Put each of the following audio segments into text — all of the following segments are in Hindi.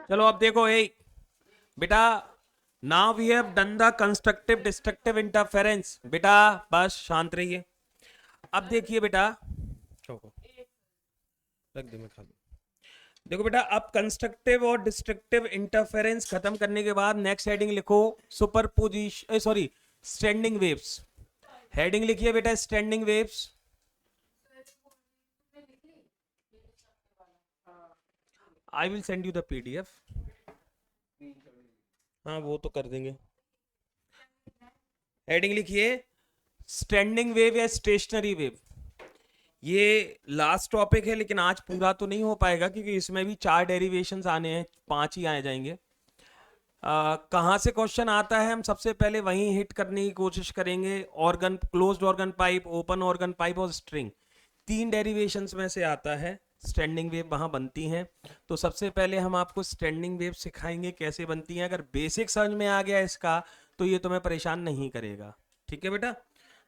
चलो अब देखो, ए बेटा, now we have done the constructive destructive interference. बेटा बस शांत रहिए। अब देखिए बेटा, चलो रख दे, मैं खा लूं। देखो बेटा, अब कंस्ट्रक्टिव और डिस्ट्रक्टिव इंटरफेरेंस खत्म करने के बाद नेक्स्ट हेडिंग लिखो, superposition, sorry, standing waves. Heading लिखिए बेटा, standing waves. I will send you the PDF. हाँ वो तो कर देंगे। हेडिंग लिखिए, स्टैंडिंग वेव या स्टेशनरी वेव। ये लास्ट टॉपिक है, लेकिन आज पूरा तो नहीं हो पाएगा क्योंकि इसमें भी 4 डेरिवेशंस आने हैं, 5 ही आ जाएंगे। कहाँ से क्वेश्चन आता है, हम सबसे पहले वहीं हिट करने की कोशिश करेंगे। Organ, closed organ pipe, open organ pipe और स्ट्रिंग, 3 डेरिवेशंस में से आता है। स्टैंडिंग वेव वहां बनती हैं। तो सबसे पहले हम आपको स्टैंडिंग वेव सिखाएंगे कैसे बनती हैं। अगर बेसिक समझ में आ गया इसका तो ये तुम्हें परेशान नहीं करेगा। ठीक है बेटा,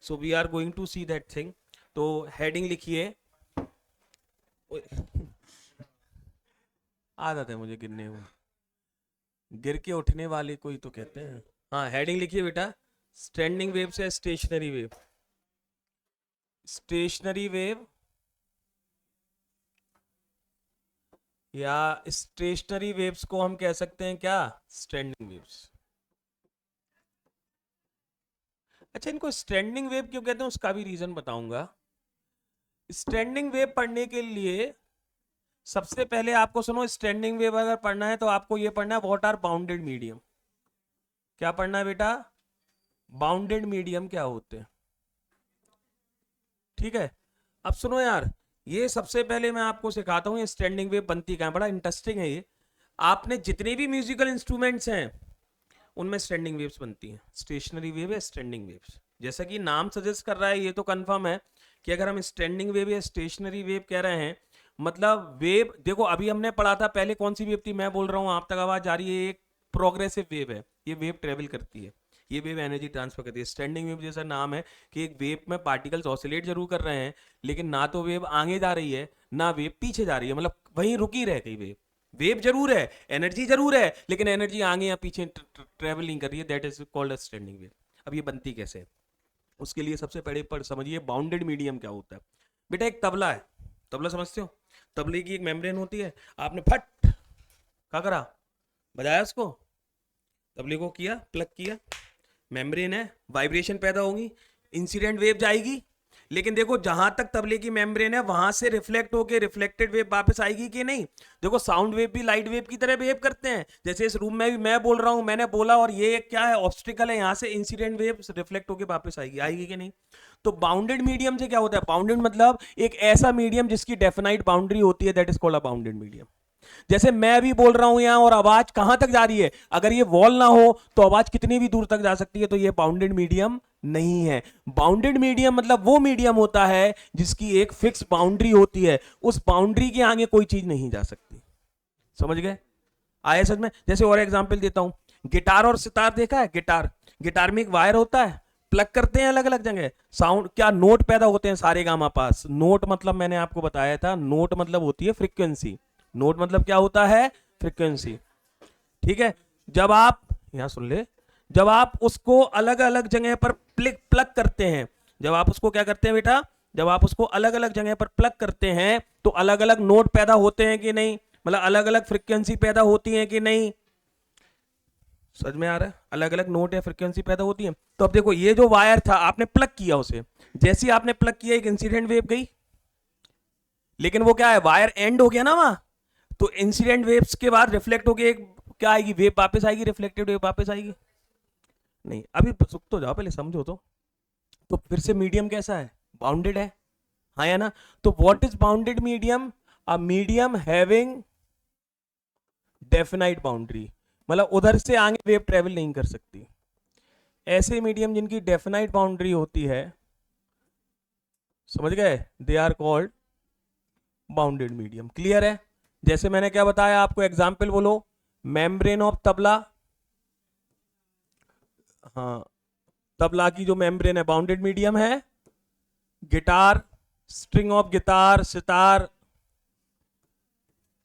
so we are going to see that thing. तो हेडिंग लिखिए, आदत है मुझे गिरने में, गिर के उठने वाले कोई तो कहते हैं। हाँ, हेडिंग लिखिए बेटा, स्टैंडिंग वेव से स्टेशनरी वेव। स्टेशनरी वेव या स्टेशनरी वेव्स को हम कह सकते हैं क्या, स्टैंडिंग वेव्स। अच्छा, इनको स्टैंडिंग वेव क्यों कहते हैं उसका भी रीजन बताऊंगा। स्टैंडिंग वेव पढ़ने के लिए सबसे पहले आपको सुनो, स्टैंडिंग वेव अगर पढ़ना है तो आपको ये पढ़ना है, व्हाट आर बाउंडेड मीडियम। क्या पढ़ना है बेटा, बाउंडेड मीडियम क्या होते हैं। ठीक है, अब सुनो यार, ये सबसे पहले मैं आपको सिखाता हूँ ये स्टैंडिंग वेव बनती कहाँ है। बड़ा इंटरेस्टिंग है ये। आपने जितने भी म्यूजिकल इंस्ट्रूमेंट्स हैं उनमें स्टैंडिंग वेव्स बनती हैं। स्टेशनरी वेव या स्टैंडिंग वेव्स, जैसा कि नाम सजेस्ट कर रहा है, ये तो कंफर्म है कि अगर हम स्टैंडिंग वेव या स्टेशनरी वेव कह रहे हैं, मतलब वेव, देखो अभी हमने पढ़ा था पहले कौन सी वेव थी, मैं बोल रहा हूँ आप तक आवाज आ रही है, एक प्रोग्रेसिव वेव है। ये वेव ट्रेवल करती है, ये वेव एनर्जी ट्रांसफर करती है। स्टैंडिंग वेव जैसा नाम है कि एक वेव में पार्टिकल्स ऑसिलेट जरूर कर रहे हैं, लेकिन ना तो वेव आगे जा रही है ना वेव पीछे जा रही है, मतलब वहीं रुकी रह गई वेव। वेव जरूर है, एनर्जी जरूर है, लेकिन एनर्जी आगे या पीछे ट्रेवल नहीं कर रही है, that is called standing wave. अब ये बनती कैसे है, उसके लिए सबसे पहले पर समझिए बाउंडेड मीडियम क्या होता है। बेटा एक तबला है, तबला समझते हो, तबले की एक मेम्ब्रेन होती है। आपने फट क्या करा, बजाया उसको, तबले को किया, प्लग किया, मेम्ब्रेन है, वाइब्रेशन पैदा होगी, इंसिडेंट वेव जाएगी। लेकिन देखो जहां तक तबले की मेम्ब्रेन है वहां से रिफ्लेक्ट होके रिफ्लेक्टेड वेव वापस आएगी कि नहीं। देखो साउंड वेव भी लाइट वेव की तरह बिहेव करते हैं। जैसे इस रूम में भी मैं बोल रहा हूं, मैंने बोला और ये क्या है, ऑब्स्टिकल है, यहां से इंसिडेंट वेव रिफ्लेक्ट होके वापस आएगी, आएगी कि नहीं। तो बाउंडेड मीडियम से क्या होता है, बाउंडेड मतलब एक ऐसा मीडियम जिसकी डेफिनाइट बाउंड्री होती है, that is called a bounded medium. जैसे मैं भी बोल रहा हूं यहां और आवाज कहां तक जा रही है, अगर ये वॉल ना हो तो आवाज कितनी भी दूर तक जा सकती है, तो ये बाउंडेड मीडियम नहीं है। बाउंडेड मीडियम मतलब वो मीडियम होता है जिसकी एक फिक्स बाउंड्री होती है, उस बाउंड्री के आगे कोई चीज नहीं जा सकती। समझ गए, आया समझ में। जैसे और एग्जांपल देता हूं, गिटार और सितार देखा है, गिटार, गिटार में एक वायर होता है, प्लग करते हैं अलग अलग जगह, साउंड क्या नोट पैदा होते हैं, सारे गामा पास। नोट मतलब मैंने आपको बताया था, नोट मतलब होती है फ्रीक्वेंसी। नोट मतलब क्या होता है, फ्रीक्वेंसी। ठीक है, जब आप यहां सुन ले, जब आप उसको अलग अलग जगह पर प्लग प्लग करते हैं, जब आप उसको क्या करते हैं बेटा, जब आप उसको अलग अलग जगह पर प्लग करते हैं तो अलग अलग नोट पैदा होते हैं कि नहीं, मतलब अलग अलग फ्रीक्वेंसी पैदा होती है कि नहीं। समझ में आ रहा है, अलग अलग नोट या फ्रीक्वेंसी पैदा होती है। तो अब देखो ये जो वायर था आपने प्लग किया उसे, जैसे ही आपने प्लग किया एक इंसिडेंट वेव गई, लेकिन वो क्या है, वायर एंड हो गया ना वहां। तो इंसिडेंट वेव्स के बाद रिफ्लेक्ट होके एक क्या आएगी, वेव वापस आएगी, रिफ्लेक्टेड वेव वापस आएगी। नहीं, अभी सुख तो जाओ, पहले समझो तो फिर से मीडियम कैसा है, बाउंडेड है, हाँ या ना। तो what is bounded medium, a medium having definite boundary, मतलब उधर से आगे वेव ट्रेवल नहीं कर सकती। ऐसे मीडियम जिनकी डेफिनाइट बाउंड्री होती है, समझ गए, they are called bounded medium. Clear है। जैसे मैंने क्या बताया आपको, एग्जाम्पल बोलो, मेम्ब्रेन ऑफ तबला, हाँ, तबला की जो मेम्ब्रेन है बाउंडेड मीडियम है। Guitar, string of guitar, sitar,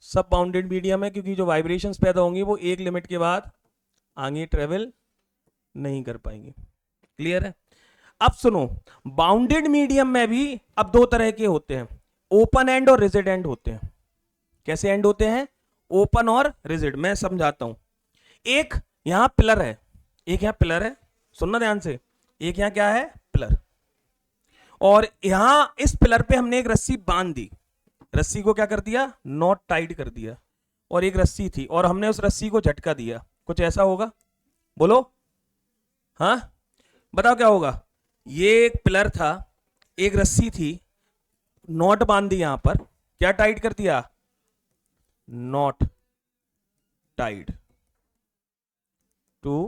सब बाउंडेड मीडियम है, क्योंकि जो वाइब्रेशंस पैदा होंगी वो एक लिमिट के बाद आगे ट्रेवल नहीं कर पाएंगे। क्लियर है? अब सुनो, बाउंडेड मीडियम में भी अब दो तरह के होते हैं, ओपन एंड और रिजिड एंड होते हैं। कैसे एंड होते हैं? ओपन और रिजिड। मैं समझाता हूं। एक यहां पिलर है, एक यहां पिलर है, सुनना ध्यान से, एक यहां क्या है? पिलर। और यहां इस पिलर पे हमने एक रस्सी बांध दी, रस्सी को क्या कर दिया? नॉट टाइट कर दिया। और एक रस्सी थी और हमने उस रस्सी को झटका दिया, कुछ ऐसा होगा? बोलो। हाँ, बताओ क्या होगा? ये एक पिलर था, एक रस्सी थी, नॉट बांध दी यहां पर, क्या टाइट कर दिया? नॉट टाइड टू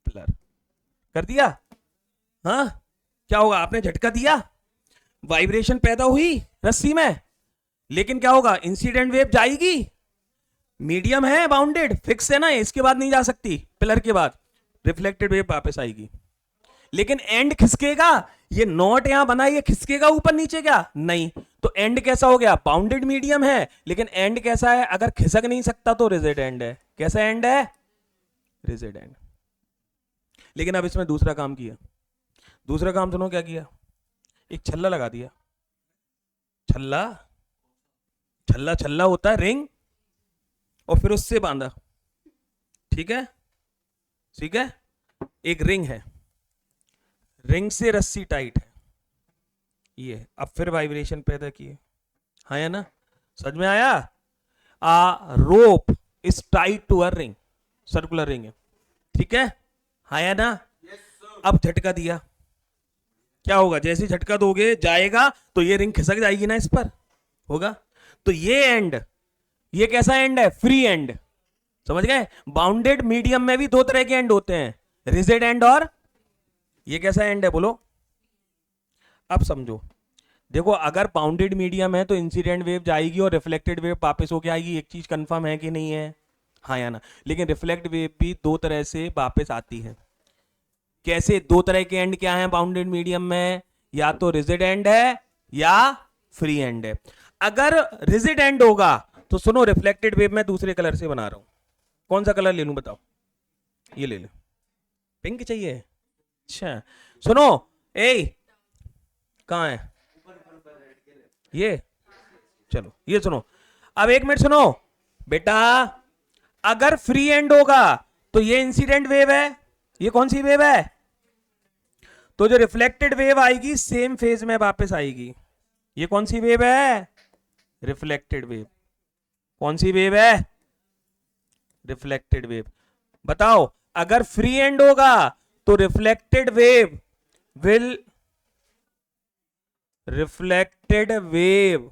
पिलर कर दिया। हाँ, क्या होगा? आपने झटका दिया, वाइब्रेशन पैदा हुई रस्सी में, लेकिन क्या होगा? इंसिडेंट वेव जाएगी। मीडियम है, बाउंडेड, फिक्स है ना, इसके बाद नहीं जा सकती, पिलर के बाद रिफ्लेक्टेड वेव वापस आएगी। लेकिन एंड खिसकेगा, ये नॉट यहां बना, ये खिसकेगा ऊपर नीचे क्या? नहीं। तो एंड कैसा हो गया? बाउंडेड मीडियम है, लेकिन एंड कैसा है? अगर खिसक नहीं सकता तो रिजिड एंड है। कैसा एंड है? Rigid and. लेकिन अब इसमें दूसरा काम किया। दूसरा काम सुनो क्या किया? एक छल्ला लगा दिया। छल्ला, छल्ला छल्ला होता है रिंग, और फिर उससे बांधा। ठीक है, ठीक है, एक रिंग है, रिंग से रस्सी टाइट है, ये अब फिर वाइब्रेशन पैदा किए। हाँ या ना? समझ में आया? Rope is tight to a ring, circular ring है। ठीक है, हाँ या ना? अब झटका दिया, क्या होगा? जैसे झटका दोगे जाएगा तो ये रिंग खिसक जाएगी ना इस पर, होगा। तो ये एंड, ये कैसा एंड है? Free and. समझ गए? बाउंडेड मीडियम में भी दो तरह के एंड होते हैं, रिजिड एंड और ये कैसा एंड है? बोलो। अब समझो, देखो, अगर बाउंडेड मीडियम है तो इंसिडेंट वेव जाएगी और रिफ्लेक्टेड वेव वापस होके आएगी। एक चीज कंफर्म है कि नहीं है? हाँ या ना? लेकिन रिफ्लेक्ट वेव भी दो तरह से वापस आती है। कैसे? दो तरह के एंड क्या है बाउंडेड मीडियम में? या तो रिजिड एंड है या फ्री एंड है। अगर रिजिड एंड होगा तो सुनो, रिफ्लेक्टेड वेव मैं दूसरे कलर से बना रहा हूं। कौन सा कलर ले लूं बताओ? ये ले लो। पिंक चाहिए? अच्छा, सुनो, ए कहां है ये? चलो ये सुनो, अब एक मिनट सुनो बेटा। अगर फ्री एंड होगा तो ये इंसिडेंट वेव है, ये कौन सी वेव है? तो जो रिफ्लेक्टेड वेव आएगी सेम फेज में वापस आएगी। ये कौन सी वेव है? Reflected wave. कौन सी वेव है? Reflected wave. बताओ, अगर फ्री एंड होगा तो reflected wave will, reflected wave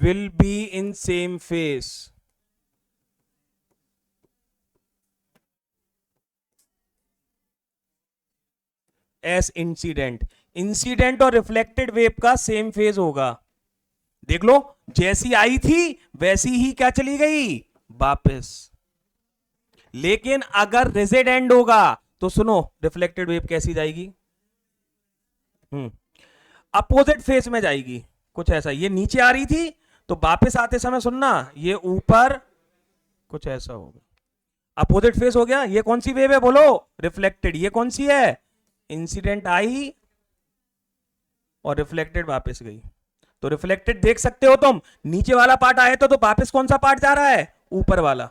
will be in same phase as incident। Incident और रिफ्लेक्टेड वेव का सेम फेज होगा। देख लो, जैसी आई थी वैसी ही क्या चली गई? वापस। लेकिन अगर रिजिड एंड होगा तो सुनो, रिफ्लेक्टेड वेव कैसी जाएगी? अपोजिट फेस में जाएगी। कुछ ऐसा, ये नीचे आ रही थी तो वापस आते समय सुनना ये ऊपर, कुछ ऐसा होगा। अपोजिट फेस हो गया। ये कौन सी वेव है? बोलो। रिफ्लेक्टेड। ये कौन सी है? इंसिडेंट आई और रिफ्लेक्टेड वापस गई। तो रिफ्लेक्टेड देख सकते हो तुम, नीचे वाला पार्ट आया तो वापस कौन सा पार्ट जा रहा है? ऊपर वाला।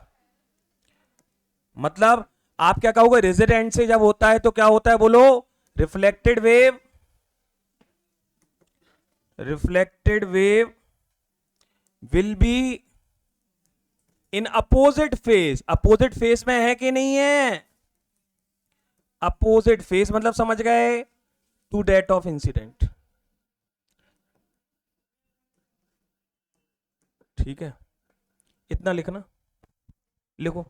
मतलब आप क्या कहोगे? रिजिड एंड से जब होता है तो क्या होता है? बोलो। Reflected wave, reflected wave will be in opposite face. Opposite face में है कि नहीं है? अपोजिट फेस मतलब समझ गए? To date of incident. ठीक है, इतना लिखना, लिखो।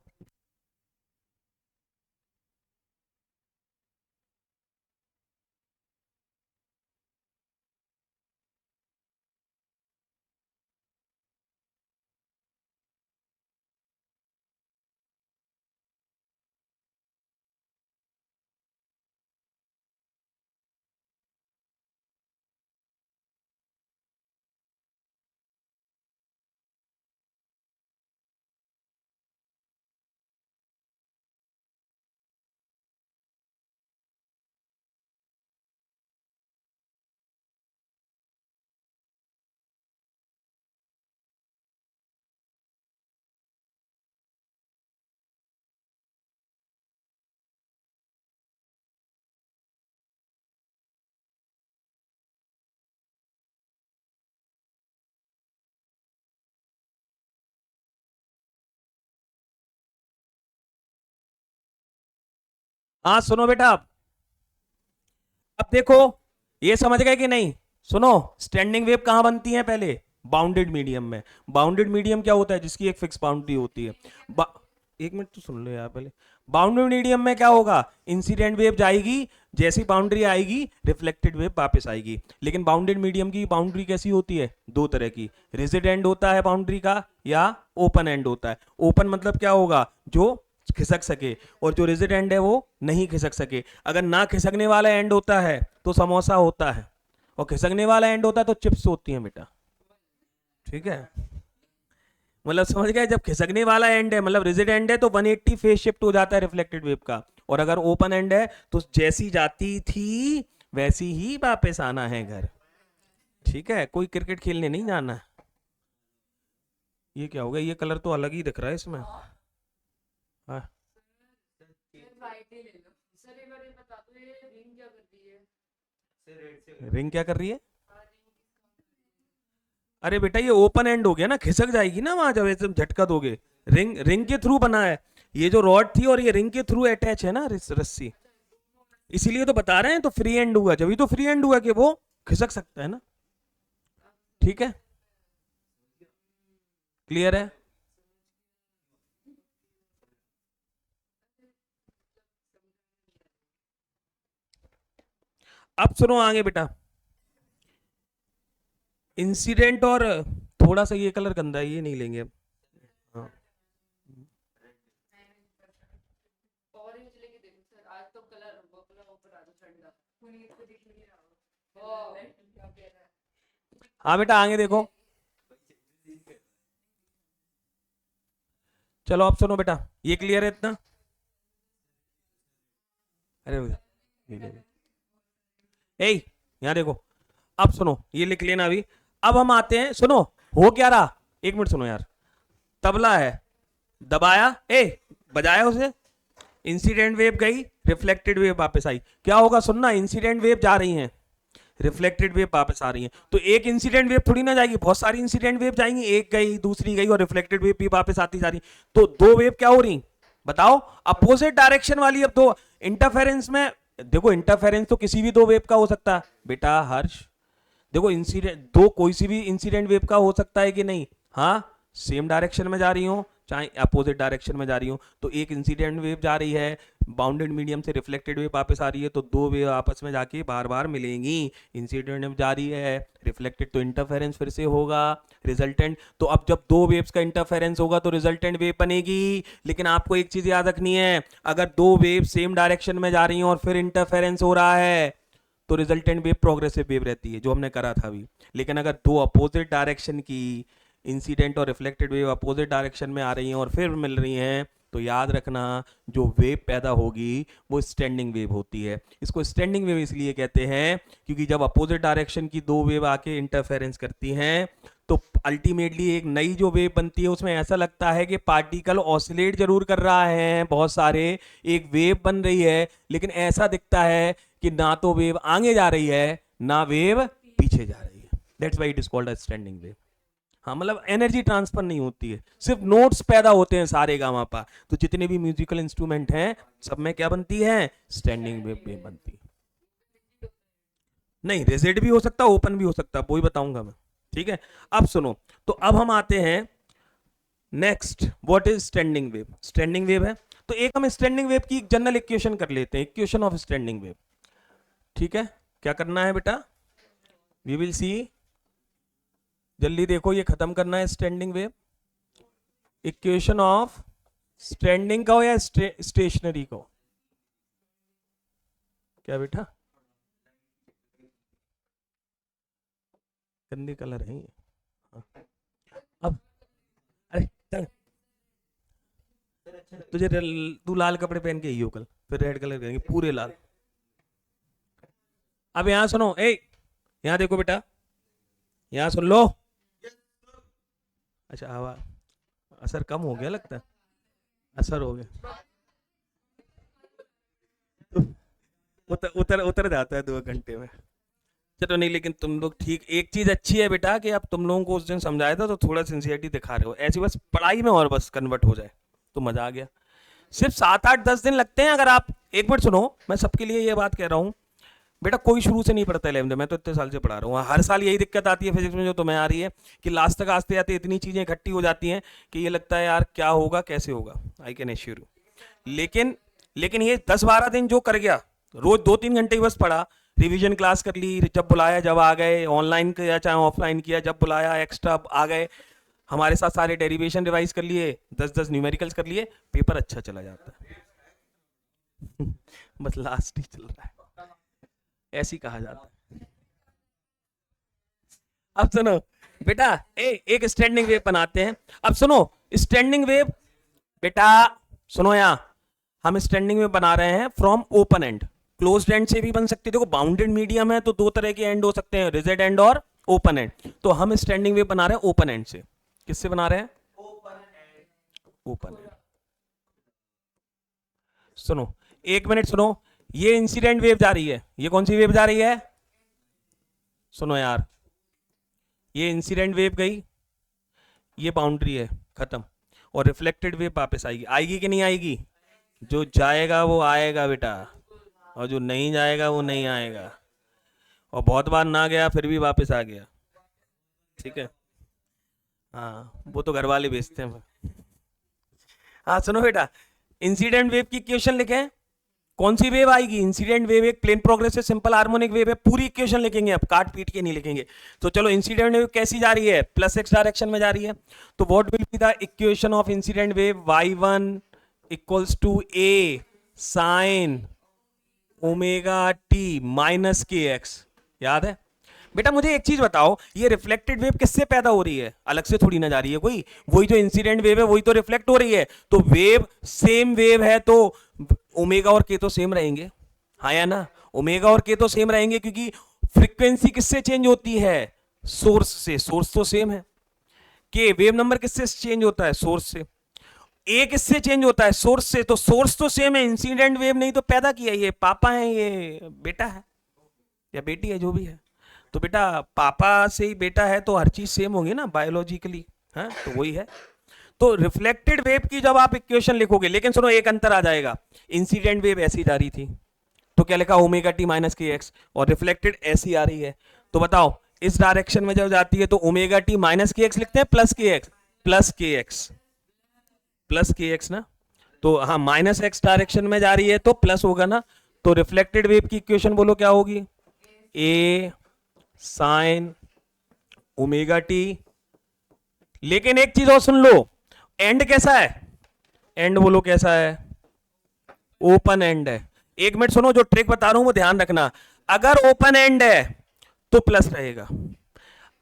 हाँ सुनो बेटा, अब देखो ये समझ गए कि नहीं? सुनो, स्टैंडिंग वेव कहां बनती है पहले? बाउंडेड मीडियम में। बाउंडेड मीडियम क्या होता है? जिसकी एक फिक्स बाउंड्री होती है। एक मिनट तो सुन लो यार पहले। बाउंडेड मीडियम में क्या होगा? इंसिडेंट वेव जाएगी, जैसी बाउंड्री आएगी रिफ्लेक्टेड वेव वापस आएगी। लेकिन बाउंडेड मीडियम की बाउंड्री कैसी होती है? दो तरह की, रिजिड एंड होता है बाउंड्री का, या ओपन एंड होता है। ओपन मतलब क्या होगा? जो खिसक सके, और जो रिजिड एंड है वो नहीं खिसक सके। अगर ना खिसकने वाला एंड होता है तो समोसा होता है, और खिसकने वाला एंड होता है तो चिप्स होती है बेटा। ठीक है, मतलब समझ गए? जब खिसकने वाला एंड है मतलब रिजिड एंड है तो 180 फेज शिफ्ट हो जाता है रिफ्लेक्टेड वेव का, और अगर ओपन एंड है तो जैसी जाती थी वैसी ही वापस आना है घर। ठीक है, कोई क्रिकेट खेलने नहीं जाना है। ये क्या हो गया? ये कलर तो अलग ही दिख रहा है इसमें। हाँ, रिंग क्या कर रही है? अरे बेटा ये ओपन एंड हो गया ना, खिसक जाएगी ना वहां जब ऐसे झटका दोगे। रिंग रिंग के थ्रू बना है, ये जो रॉड थी और ये रिंग के थ्रू अटैच है ना रस्सी, इसीलिए तो बता रहे हैं। तो फ्री एंड हुआ, जब तो फ्री एंड हुआ कि वो खिसक सकता है ना। ठीक है, क्लियर है? अब सुनो आगे बेटा, इंसिडेंट और थोड़ा सा ये कलर गंदा है, ये नहीं लेंगे अब। हाँ, हाँ बेटा आगे देखो। चलो अब सुनो बेटा, ये क्लियर है इतना? अरे ए, यहाँ देखो, अब सुनो ये लिख लेना अभी। अब हम आते हैं, सुनो हो क्या रहा, एक मिनट सुनो यार। तबला है, दबाया, बजाया उसे, इंसिडेंट वेव गई, रिफ्लेक्टेड वेव वापस आई। क्या होगा सुनना, इंसिडेंट वेव जा रही हैं, रिफ्लेक्टेड वेव वापस आ रही है, तो एक इंसिडेंट वेव थोड़ी ना जाएगी, बहुत सारी इंसिडेंट वेव जाएंगी, एक गई दूसरी गई और रिफ्लेक्टेड वेव भी वापस आती जा रही। तो दो वेव क्या हो रही बताओ? अपोजिट डायरेक्शन वाली। अब दो इंटरफेरेंस में देखो, इंटरफेरेंस तो किसी भी दो वेव का हो सकता है बेटा हर्ष। देखो इंसिडेंट दो कोई सी भी इंसिडेंट वेव का हो सकता है कि नहीं? हाँ, सेम डायरेक्शन में जा रही हो चाहे अपोजिट डायरेक्शन में जा रही हो। तो एक इंसिडेंट वेव जा रही है, बाउंडेड मीडियम से रिफ्लेक्टेड वेव वापस आ रही है, तो दो वेव आपस में जाके बार बार मिलेंगी। इंसिडेंट वेव जा रही है, रिफ्लेक्टेड, तो इंटरफेरेंस फिर से होगा, रिजल्टेंट। तो अब जब दो वेव्स का इंटरफेरेंस होगा तो रिजल्टेंट वेव बनेगी। लेकिन आपको एक चीज याद रखनी है, अगर दो वेव सेम डायरेक्शन में जा रही हैं और फिर इंटरफेरेंस हो रहा है तो रिजल्टेंट वेव प्रोग्रेसिव वेव रहती है, जो हमने करा था अभी। लेकिन अगर दो अपोजिट डायरेक्शन की इंसिडेंट और रिफ्लेक्टेड वेव अपोजिट डायरेक्शन में आ रही हैं और फिर मिल रही हैं, तो याद रखना जो वेव पैदा होगी वो स्टैंडिंग वेव होती है। इसको स्टैंडिंग वेव इसलिए कहते हैं क्योंकि जब अपोजिट डायरेक्शन की दो वेव आके इंटरफेरेंस करती हैं तो अल्टीमेटली एक नई जो वेव बनती है उसमें ऐसा लगता है कि पार्टिकल ऑसिलेट जरूर कर रहा है बहुत सारे, एक वेव बन रही है, लेकिन ऐसा दिखता है कि ना तो वेव आगे जा रही है ना वेव पीछे जा रही है। That's why it is called a standing wave. हाँ, मतलब एनर्जी ट्रांसफर नहीं होती है, सिर्फ नोट्स पैदा होते हैं सारे गामा पा। तो जितने भी म्यूजिकल इंस्ट्रूमेंट हैं सब में क्या बनती है? स्टैंडिंग वेव बनती है। नहीं, रिजिड भी हो सकता है, ओपन भी हो सकता है, वो ही बताऊंगा मैं। ठीक है, अब सुनो, तो अब हम आते हैं next, what is standing wave? Standing wave है तो एक हम स्टैंडिंग वेव की जनरल इक्वेशन कर लेते हैं, इक्वेशन ऑफ स्टैंडिंग वेव। ठीक है, क्या करना है बेटा? वी विल सी, जल्दी देखो ये खत्म करना है standing wave. Equation of standing का हो या स्टेशनरी को? क्या बेटा? गंदे कलर है ये। हाँ। अब अरे चल, तू लाल कपड़े पहन के ही हो कल, फिर रेड कलर करेंगे पूरे लाल। अब यहां सुनो, यहां देखो बेटा, यहां सुन लो। अच्छा, हवा असर कम हो गया लगता है, असर हो गया तो उतर उतर उतर जाता है 2 घंटे में। चलो नहीं, लेकिन तुम लोग ठीक, एक चीज अच्छी है बेटा कि अब तुम लोगों को उस दिन समझाया था तो थोड़ा सिंसियरिटी दिखा रहे हो, ऐसी बस पढ़ाई में और बस कन्वर्ट हो जाए तो मजा आ गया। सिर्फ 7-8-10 दिन लगते हैं। अगर आप एक मिनट सुनो, मैं सबके लिए ये बात कह रहा हूँ, बेटा कोई शुरू से नहीं पढ़ता 11th, मैं तो इतने साल से पढ़ा रहा हूँ। हर साल यही दिक्कत आती है फिजिक्स में जो तुम्हें आ रही है कि लास्ट तक आते आते इतनी चीजें इकट्ठी हो जाती हैं कि ये लगता है यार क्या होगा कैसे होगा। I can assure you. लेकिन ये 10-12 दिन जो कर गया, रोज 2-3 घंटे बस पढ़ा, रिवीजन क्लास कर ली, जब बुलाया जब आ गए, ऑनलाइन किया चाहे ऑफलाइन किया, जब बुलाया एक्स्ट्रा आ गए, हमारे साथ सारे डेरिवेशन रिवाइज कर लिए, 10-10 न्यूमेरिकल्स कर लिए, पेपर अच्छा चला जाता है। बस लास्ट ही चल रहा है, ऐसी कहा जाता है। अब सुनो बेटा, एक स्टैंडिंग वेव बनाते हैं। अब सुनो, स्टैंडिंग वेव बेटा सुनो, यहां हम स्टैंडिंग वेव बना रहे हैं from open and. Closed end से भी बन सकती है, देखो बाउंडेड मीडियम है तो दो तरह के एंड हो सकते हैं, रिजिड एंड और ओपन एंड। तो हम स्टैंडिंग वेव बना रहे हैं ओपन एंड से। किससे बना रहे हैं? Open and. सुनो एक मिनट सुनो, ये इंसिडेंट वेव जा रही है, ये कौन सी वेव जा रही है? सुनो यार, ये इंसिडेंट वेव गई, ये बाउंड्री है खत्म, और रिफ्लेक्टेड वेव वापस आएगी। आएगी कि नहीं आएगी? जो जाएगा वो आएगा बेटा, और जो नहीं जाएगा वो नहीं आएगा। और बहुत बार ना गया फिर भी वापस आ गया, ठीक है? हाँ, वो तो घर वाले बेचते हैं। हाँ सुनो बेटा, इंसिडेंट वेव की इक्वेशन लिखें। कौन सी वेव आएगी? इंसिडेंट वेव एक plane progressive simple harmonic wave है। पूरी इक्वेशन लिखेंगे, अब काट पीट के नहीं लिखेंगे। तो चलो, इंसिडेंट वेव कैसी जा रही है? प्लस एक्स डायरेक्शन में जा रही है। तो what will be the equation of incident wave? y1 equals to a sine omega t minus k x. याद है बेटा? मुझे एक चीज बताओ, ये रिफ्लेक्टेड वेव किससे पैदा हो रही है? अलग से थोड़ी ना जा रही है कोई, वही जो इंसिडेंट वेव है वही तो रिफ्लेक्ट हो रही है। तो वेव सेम वेव है तो ओमेगा और के तो सेम रहेंगे, हाँ या ना? ओमेगा और के तो सेम रहेंगे क्योंकि फ्रीक्वेंसी किससे चेंज होती है? सोर्स से। सोर्स तो सेम है। के वेव नंबर किससे चेंज होता है? सोर्स से। ए किससे चेंज होता है? सोर्स से। तो सोर्स तो सेम है। इंसिडेंट वेव नहीं तो पैदा किया, ये पापा है, ये बेटा है या बेटी है, जो भी है। तो बेटा पापा से ही बेटा है तो हर चीज सेम होगी ना बायोलॉजिकली, हाँ? तो वही है। तो रिफ्लेक्टेड वेव की जब आप इक्वेशन लिखोगे, लेकिन सुनो एक अंतर आ जाएगा, इंसिडेंट वेव ऐसी जा रही थी तो क्या लिखा? Omega t minus k x, और रिफ्लेक्टेड ऐसी आ रही है तो बताओ इस डायरेक्शन में जब जाती है तो omega t minus k x लिखते हैं plus k x? Plus k x, plus k x ना। तो हाँ, माइनस एक्स डायरेक्शन में जा रही है तो प्लस होगा ना। तो रिफ्लेक्टेड वेव की इक्वेशन बोलो क्या होगी? ए साइन ओमेगा टी। लेकिन एक चीज और सुन लो, एंड कैसा है? एंड बोलो कैसा है? ओपन एंड है। एक मिनट सुनो, जो ट्रिक बता रहा हूं वो ध्यान रखना। अगर ओपन एंड है तो प्लस रहेगा,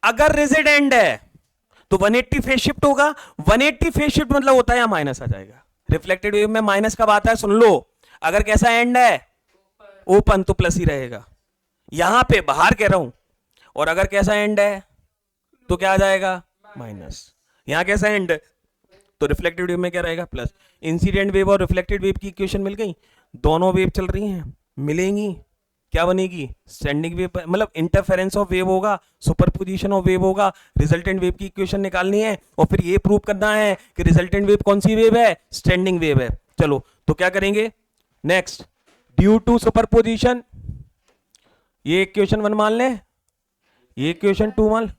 अगर रिजिड एंड है तो 180 फेज शिफ्ट होगा। 180 फेज शिफ्ट मतलब होता है यहां माइनस आ जाएगा। रिफ्लेक्टेड वेव में माइनस कब आता है? सुन लो, अगर कैसा एंड है? ओपन, तो प्लस ही रहेगा। यहां पे बाहर कह रहा हूं, और अगर कैसा एंड है तो क्या आ जाएगा? माइनस। यहां कैसा एंड है तो रिफ्लेक्टेड वेव में क्या रहेगा? प्लस। इंसिडेंट वेव और रिफ्लेक्टेड वेव की इक्वेशन मिल गई, दोनों वेव चल रही हैं, मिलेंगी, क्या बनेगी? स्टैंडिंग वेव, मतलब इंटरफेरेंस ऑफ वेव होगा, सुपरपोजिशन ऑफ वेव होगा। रिजल्टेंट वेव की इक्वेशन निकालनी है और फिर ये प्रूव करना है कि रिजल्टेंट वेव कौन सी वेव है? स्टैंडिंग वेव है। चलो तो क्या करेंगे नेक्स्ट? ड्यू टू सुपरपोजिशन, ये इक्वेशन 1 मान ले, ये इक्वेशन 2 मान।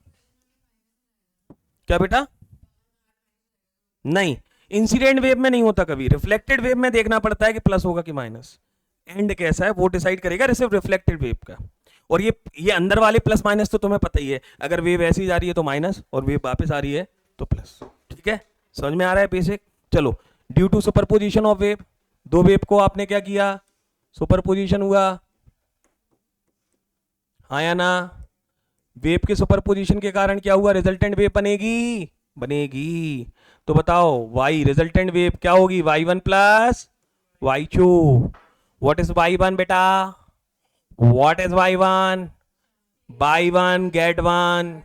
क्या बेटा? नहीं, इंसिडेंट वेव में नहीं होता कभी, रिफ्लेक्टेड वेव में देखना पड़ता है कि प्लस होगा कि माइनस। एंड कैसा है वो डिसाइड करेगा सिर्फ रिफ्लेक्टेड वेव का। और ये अंदर वाले प्लस माइनस तो तुम्हें पता ही है, अगर वेव ऐसी जा रही है तो माइनस, और वेव वापस आ रही है तो प्लस। ठीक है, समझ में आ रहा है बेसिक? चलो, due to superposition of wave, दो वेव को आपने क्या किया? सुपरपोजिशन हुआ, हाँ या ना? वेव के सुपरपोजिशन के कारण क्या हुआ? रिजल्टेंट वेव बनेगी, बनेगी। तो बताओ y रिजल्टेंट वेव क्या होगी? y1 plus y2। What is y1 बेटा? What is y1? By one get one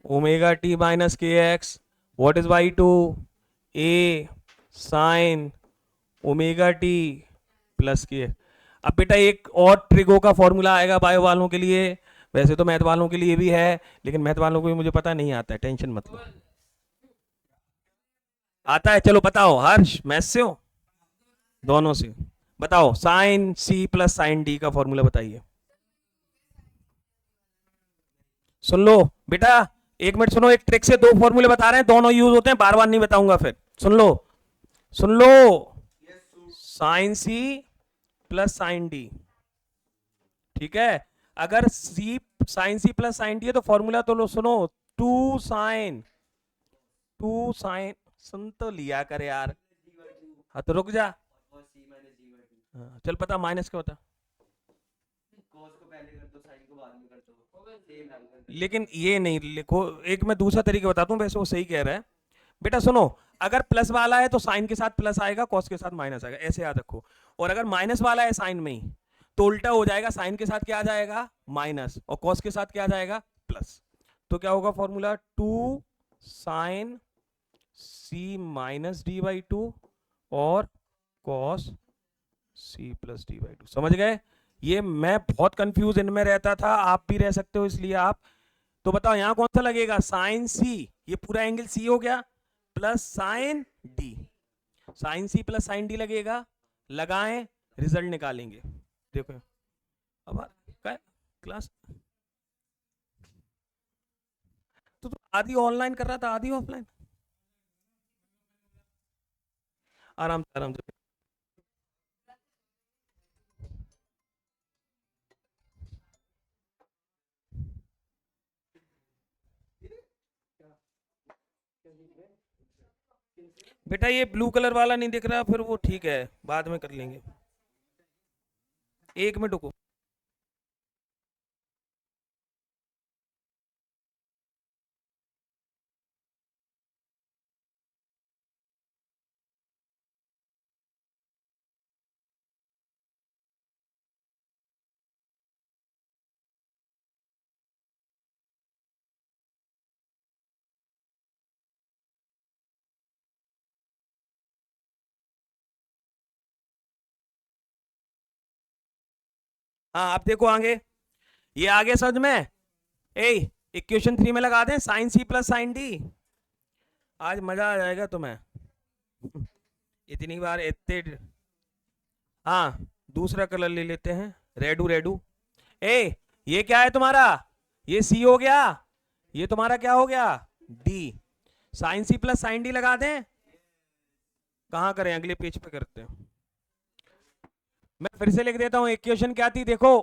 omega t minus k x. What is y2? a sine omega t plus k. अब बेटा एक और ट्रिगो का फॉर्मूला आएगा बायो वालों के लिए, वैसे तो मैथ वालों के लिए भी है, लेकिन मैथ वालों को भी मुझे पता नहीं आता है, टेंशन मत लो। आता है? चलो बताओ, हर्ष मैथ से हो? दोनों से। बताओ sine C plus sine D का फॉर्मूला बताइए। सुन लो बेटा, एक मिनट सुनो, एक ट्रिक से दो फॉर्मूले बता रहे हैं, दोनों यूज होते हैं, बार बार नहीं बताऊंगा फिर। सुन लो, सुन लो, sine C plus sine D, ठीक है? अगर C sine C plus sine D है तो फॉर्मूला तो लो, सुनो, टू साइन, टू साइन, सुन तो लिया कर यार। हाँ तो रुक जा। हाँ, चल पता माइनस का बता। लेकिन ये नहीं लिखो, एक मैं दूसरा तरीका बताता हूँ, वैसे वो सही कह रहा है। बेटा सुनो, अगर प्लस वाला है तो साइन के साथ प्लस आएगा, कॉस के साथ माइनस आएगा, ऐसे याद रखो। और अगर माइनस वाला है साइन में ही, तो उल्टा हो जाएगा, साइन के साथ क्या आ जाएगा? माइनस, और कॉस के साथ क्या आ जाएगा? प्लस। तो क्या होगा formula? Two sine C minus D by two और cos C plus D by two. समझ गए? ये मैं बहुत कंफ्यूज इनमें रहता था, आप भी रह सकते हो, इसलिए आप तो बताओ यहां कौन सा लगेगा? साइन सी, ये पूरा एंगल सी हो गया, plus sine D, sine C plus sine D लगेगा, लगाएं, रिजल्ट निकालेंगे। देखो अब क्लास तो आधी ऑनलाइन कर रहा था, आधी ऑफलाइन। आराम से आराम से। बेटा ये ब्लू कलर वाला नहीं दिख रहा, फिर वो ठीक है, बाद में कर लेंगे। एक मिनट रुको। हाँ आप देखो आगे, ये आगे समझ में? ए, इक्वेशन 3 में लगा दें, sine C plus sine D. आज मजा आ जाएगा तुम्हें। इतनी बार इतने। हाँ, दूसरा कलर ले लेते हैं, रेडू रेडू। ए, ये क्या है तुम्हारा? ये सी हो गया, ये तुम्हारा क्या हो गया? D. Sine C plus sine D लगा दें। कहां करें? अगले पेज पे करते हैं। मैं फिर से लिख देता हूं, इक्वेशन क्या थी देखो।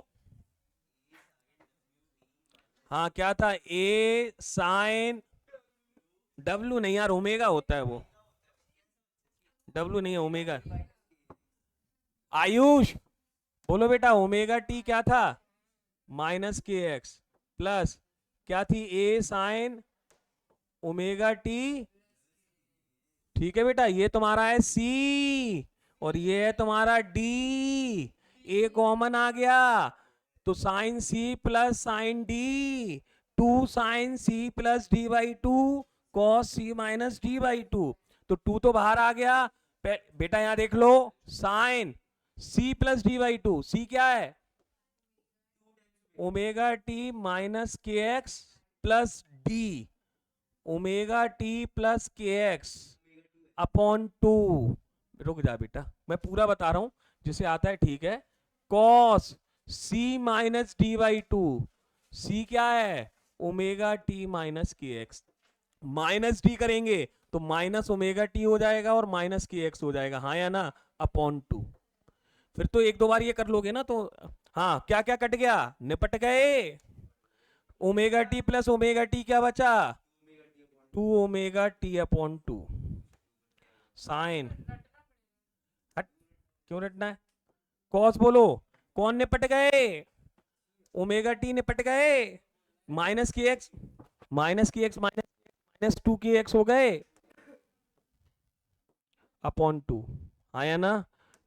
हाँ क्या था? ए साइन, डब्लू नहीं यार, ओमेगा होता है वो, डब्लू नहीं है, ओमेगा। आयुष बोलो बेटा, ओमेगा टी क्या था? माइनस के एक्स, प्लस क्या थी? ए साइन ओमेगा टी। ठीक है बेटा, ये तुम्हारा है सी और ये है तुम्हारा डी, ए कॉमन आ गया, तो sine C plus sine D, two sine C plus D by two, cos C minus D by two. तो टू तो बाहर आ गया। बेटा यहां देख लो, sine C plus D by two, C क्या है? Omega t minus k x plus D, omega t plus k x upon two. रुक जा बेटा, मैं पूरा बता रहा हूं, जिसे आता है ठीक है। Cos C minus D by two, C क्या है? Omega t minus k x, minus D करेंगे तो माइनस ओमेगा टी हो जाएगा और माइनस के एक्स हो जाएगा, हाँ या ना? Upon two. फिर तो एक दो बार ये कर लोगे ना तो। हाँ, क्या क्या कट गया? निपट गए। Omega t plus omega t क्या बचा? Two omega t upon two. Sine, हट, क्यों रटना है? कॉस बोलो, कौन निपट गए? ओमेगा टी निपट गए, माइनस की एक्स, माइनस की एक्स माइनस टू की एक्स हो गए अपॉन टू, आया ना?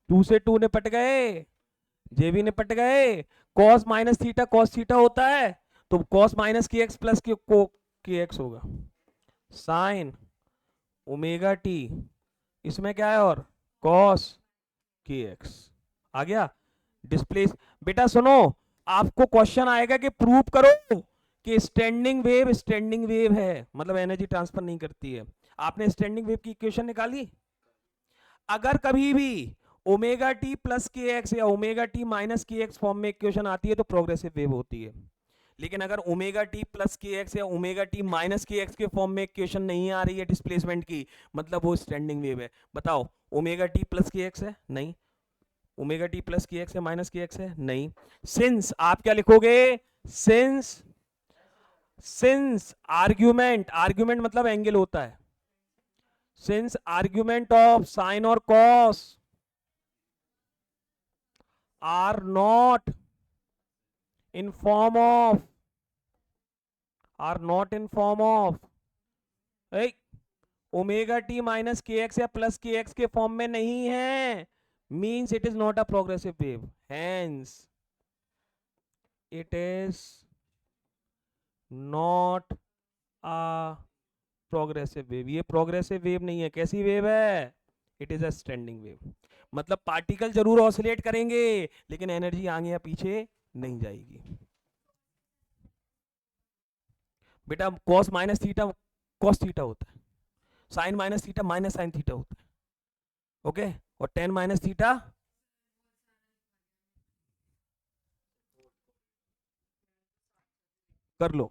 टू से टू निपट गए, जे भी निपट गए। Cos minus theta cos theta होता है, तो कॉस माइनस की एक्स प्लस की एक्स होगा। साइन ओमेगा टी, इसमें क्या है? और कॉस की एक्स आ गया। डिस्प्लेस, बेटा सुनो, आपको क्वेश्चन आएगा कि प्रूव करो कि स्टैंडिंग वेव है, मतलब एनर्जी ट्रांसफर नहीं करती है। आपने स्टैंडिंग वेव की इक्वेशन निकाली। अगर कभी भी omega t plus k x या omega t minus k x form में इक्वेशन आती है तो प्रोग्रेसिव वेव होती है। लेकिन अगर omega t plus k x या omega t minus k x के फॉर्म में इक्वेशन नहीं आ रही है डिस्प्लेसमेंट की, मतलब वो स्टैंडिंग वेव है। बताओ, omega t plus k x है? नहीं। Omega t plus k x है माइनस के एक्स है? नहीं। सिंस आप क्या लिखोगे? सिंस आर्ग्यूमेंट, आर्ग्यूमेंट मतलब एंगल होता है। सिंस आर्ग्यूमेंट ऑफ साइन और cos are not in form of omega t minus k x या प्लस के एक्स के फॉर्म में नहीं है, means it is not a progressive wave, hence it is not a progressive wave. ये प्रोग्रेसिव वेव नहीं है। कैसी वेव है? It is a standing wave. मतलब पार्टिकल जरूर ऑसिलेट करेंगे लेकिन एनर्जी आगे या पीछे नहीं जाएगी। बेटा cos minus theta cos theta होता है, sine minus theta minus sine theta होता है, ओके। और टेन माइनस थीटा कर लो।